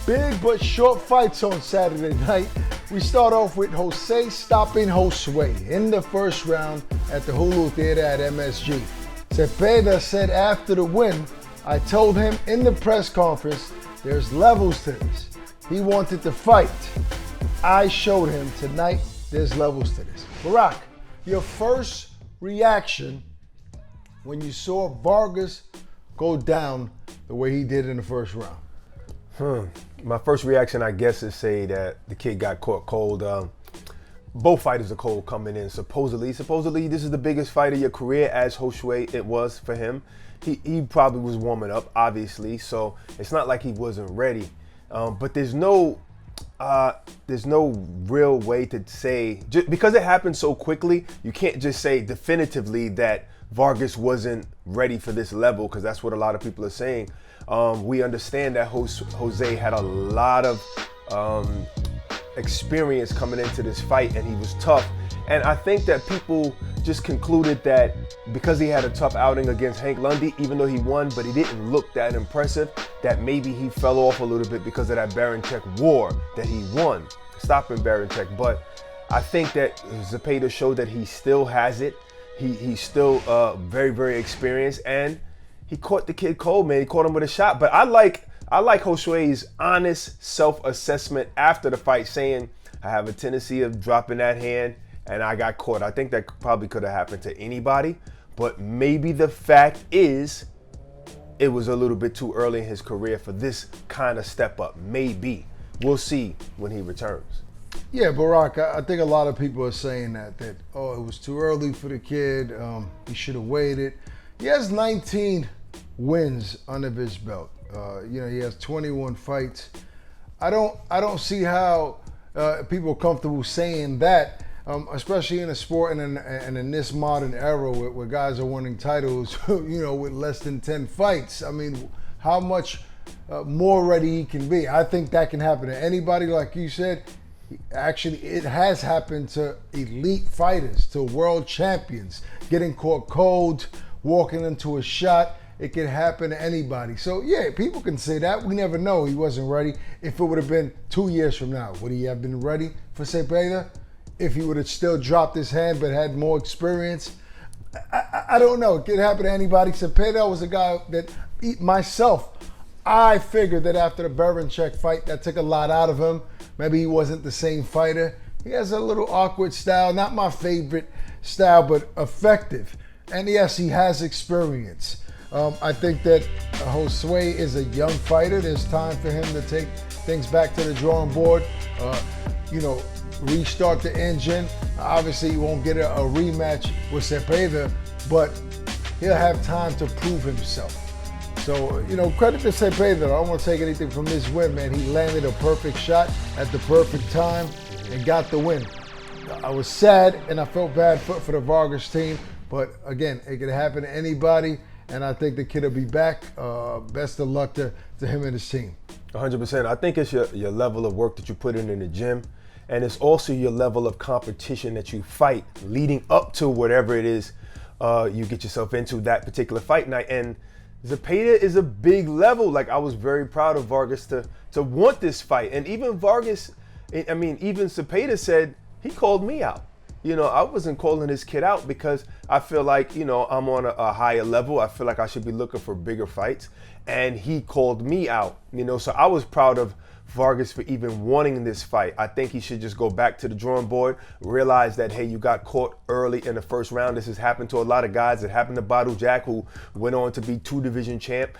Big but short fights on Saturday night. We start off with Jose stopping Josue in the first round at the Hulu Theater at MSG. Cepeda said after the win, "I told him in the press conference, there's levels to this. He wanted to fight. I showed him tonight there's levels to this." Barack, your first reaction when you saw Vargas go down the way he did in the first round? My first reaction, I guess, is say that the kid got caught cold. Both fighters are cold coming in. Supposedly, this is the biggest fight of your career, as Josue it was for him. He probably was warming up, obviously, so it's not like he wasn't ready. But there's no real way to say, just because it happened so quickly, you can't just say definitively that Vargas wasn't ready for this level, because that's what a lot of people are saying. We understand that Jose had a lot of experience coming into this fight, and he was tough. And I think that people just concluded that because he had a tough outing against Hank Lundy, even though he won, but he didn't look that impressive, that maybe he fell off a little bit because of that Barancek war that he won, stopping Barancek. But I think that Cepeda showed that he still has it. He's still very, very experienced, and he caught the kid cold, man. He caught him with a shot. But I like Josue's honest self-assessment after the fight, saying, "I have a tendency of dropping that hand, and I got caught." I think that probably could have happened to anybody, but maybe the fact is it was a little bit too early in his career for this kind of step up. Maybe. We'll see when he returns. Yeah, Barack, I think a lot of people are saying that it was too early for the kid. He should have waited. He has 19 wins under his belt. He has 21 fights. I don't see how people are comfortable saying that, especially in a sport and in this modern era where guys are winning titles, with less than 10 fights. I mean, how much more ready he can be. I think that can happen to anybody, like you said. Actually, it has happened to elite fighters, to world champions, getting caught cold, walking into a shot. It can happen to anybody. So yeah, people can say that. We never know. He wasn't ready. If it would have been 2 years from now, would he have been ready for Cepeda? If he would have still dropped his hand but had more experience? I don't know. It could happen to anybody. Cepeda was a guy that, I figured that after the Barancek fight, that took a lot out of him. Maybe he wasn't the same fighter. He has a little awkward style, not my favorite style, but effective. And yes, he has experience. I think that Josue is a young fighter. There's time for him to take things back to the drawing board, restart the engine. Obviously, he won't get a rematch with Cepeda, but he'll have time to prove himself. So, credit to Cepeda. I don't want to take anything from this win, man. He landed a perfect shot at the perfect time and got the win. I was sad and I felt bad for the Vargas team, but again, it could happen to anybody, and I think the kid will be back. Best of luck to him and his team. 100%. I think it's your level of work that you put in the gym, and it's also your level of competition that you fight leading up to whatever it is you get yourself into that particular fight night. And Cepeda is a big level. Like, I was very proud of Vargas to want this fight. And even even Cepeda said, he called me out. I wasn't calling this kid out because I feel like, I'm on a higher level. I feel like I should be looking for bigger fights. And he called me out, so I was proud of Vargas for even wanting this fight. I think he should just go back to the drawing board, realize that, hey, you got caught early in the first round. This has happened to a lot of guys. It happened to Badu Jack, who went on to be 2-division champ,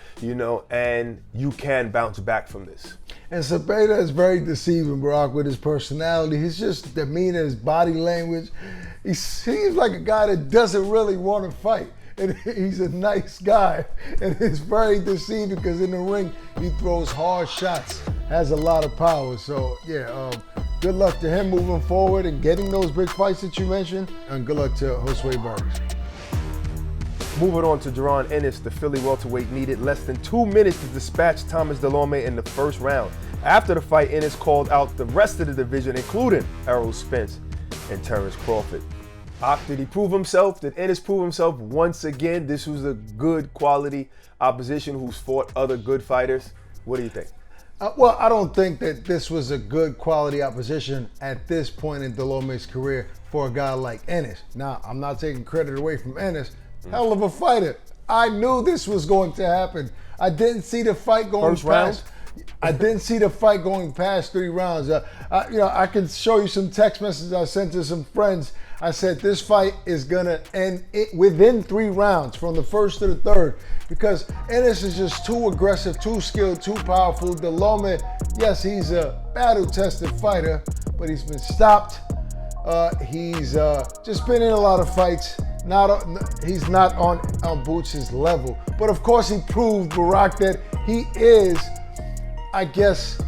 and you can bounce back from this. And Cepeda is very deceiving, Barack, with his personality. He's just demeanor, his body language. He seems like a guy that doesn't really want to fight. And he's a nice guy, and it's very deceiving because in the ring he throws hard shots, has a lot of power. So yeah, good luck to him moving forward and getting those big fights that you mentioned, and good luck to Josue Vargas. Moving on to Jaron Ennis, the Philly welterweight needed less than 2 minutes to dispatch Thomas Delorme in the first round. After the fight, Ennis called out the rest of the division, including Errol Spence and Terrence Crawford. Did he prove himself? Did Ennis prove himself once again? This was a good quality opposition who's fought other good fighters. What do you think? Well, I don't think that this was a good quality opposition at this point in Delorme's career for a guy like Ennis. Now, I'm not taking credit away from Ennis. Hell of a fighter. I knew this was going to happen. I didn't see the fight going First round? I didn't see the fight going past 3 rounds. I can show you some text messages I sent to some friends. I said this fight is gonna end within 3 rounds, from the first to the third, because Ennis is just too aggressive, too skilled, too powerful. Delorme, yes, he's a battle-tested fighter, but he's been stopped. He's just been in a lot of fights. He's not on Boots' level, but of course he proved, Barack, that he is, I guess,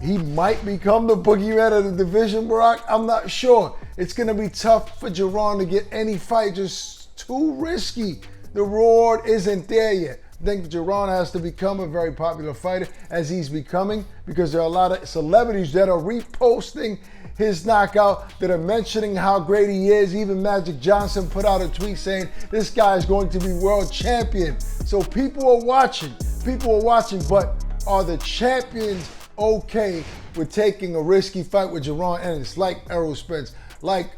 he might become the boogeyman of the division, Barack. I'm not sure. It's going to be tough for Jaron to get any fight, just too risky. The reward isn't there yet. I think Jaron has to become a very popular fighter, as he's becoming, because there are a lot of celebrities that are reposting his knockout, that are mentioning how great he is. Even Magic Johnson put out a tweet saying this guy is going to be world champion. So people are watching, but are the champions okay with taking a risky fight with Jaron Ennis, like Errol Spence, like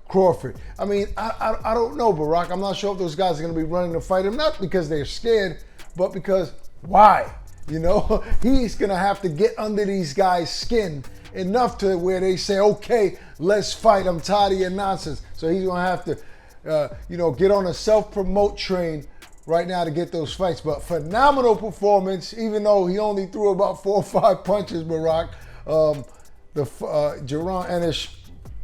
Crawford? I mean, I don't know, Barack. I'm not sure if those guys are going to be running to fight him, not because they're scared, but because why? You know, he's going to have to get under these guys' skin enough to where they say, okay, let's fight. I'm tired of your nonsense. So he's going to have to, get on a self-promote train right now to get those fights. But phenomenal performance, even though he only threw about 4 or 5 punches, Barack. Jaron Ennis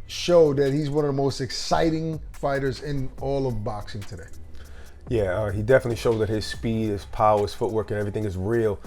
showed that he's one of the most exciting fighters in all of boxing today. Yeah, he definitely showed that his speed, his power, his footwork, and everything is real.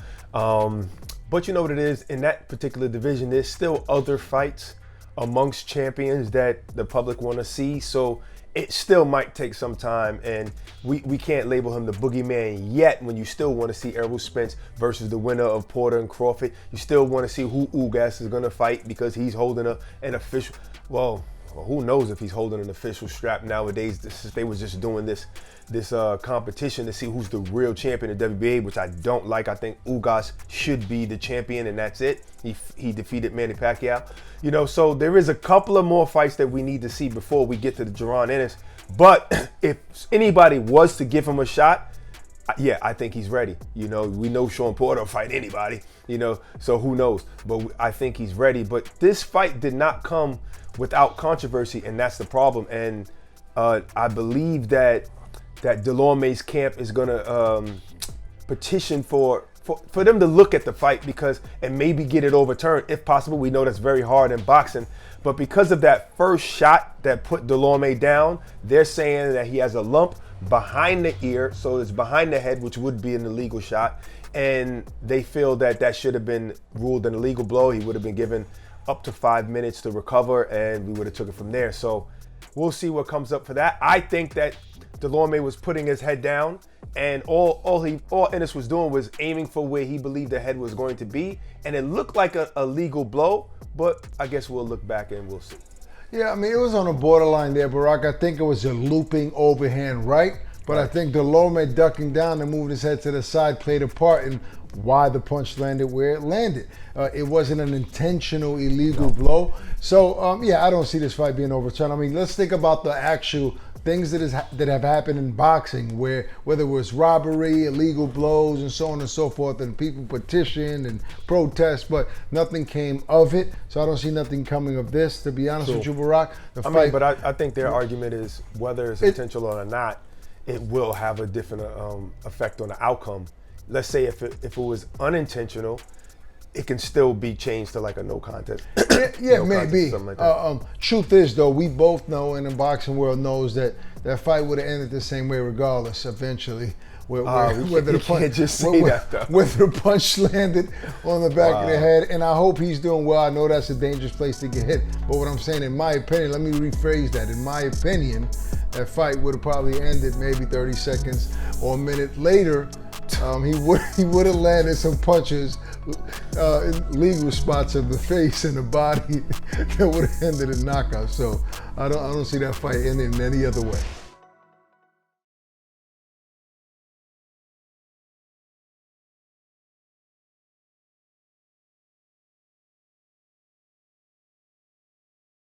But you know what it is, in that particular division, there's still other fights amongst champions that the public want to see. So it still might take some time, and we can't label him the boogeyman yet, when you still want to see Errol Spence versus the winner of Porter and Crawford. You still want to see who Ugas is going to fight, because he's holding an official, well, who knows if he's holding an official strap nowadays. They was just doing this competition to see who's the real champion of WBA, which I don't like. I think Ugas should be the champion, and that's it. He defeated Manny Pacquiao. So there is a couple of more fights that we need to see before we get to the Jaron Ennis. But if anybody was to give him a shot, yeah, I think he's ready. We know Sean Porter will fight anybody, so who knows? But I think he's ready. But this fight did not come without controversy, and that's the problem. And I believe that Delorme's camp is going to petition for them to look at the fight, and maybe get it overturned if possible. We know that's very hard in boxing, but because of that first shot that put Delorme down, they're saying that he has a lump behind the ear, so it's behind the head, which would be an illegal shot, and they feel that should have been ruled an illegal blow. He would have been given up to 5 minutes to recover, and we would have took it from there. So we'll see what comes up for that. I think that Delorme was putting his head down, and all Ennis was doing was aiming for where he believed the head was going to be, and it looked like a legal blow, but I guess we'll look back and we'll see. Yeah, I mean, it was on a borderline there, Barack. I think it was a looping overhand right, but I think Delorme ducking down and moving his head to the side played a part in why the punch landed where it landed. It wasn't an intentional illegal blow. So, I don't see this fight being overturned. I mean, let's think about the actual things that have happened in boxing, where whether it was robbery, illegal blows, and so on and so forth, and people petitioned and protest, but nothing came of it. So I don't see nothing coming of this, to be honest with you, Barack. I think their argument is, whether it's intentional or not, it will have a different effect on the outcome. Let's say if it was unintentional, it can still be changed to like a no contest. Yeah, maybe. Truth is, though, we both know, and the boxing world knows, that fight would have ended the same way regardless, eventually. Whether the punch landed on the back of the head. And I hope he's doing well. I know that's a dangerous place to get hit. But what I'm saying, in my opinion, let me rephrase that. In my opinion, that fight would have probably ended maybe 30 seconds or a minute later. He would have landed some punches, legal spots of the face and the body that would have ended in knockout. So I don't see that fight ending in any other way.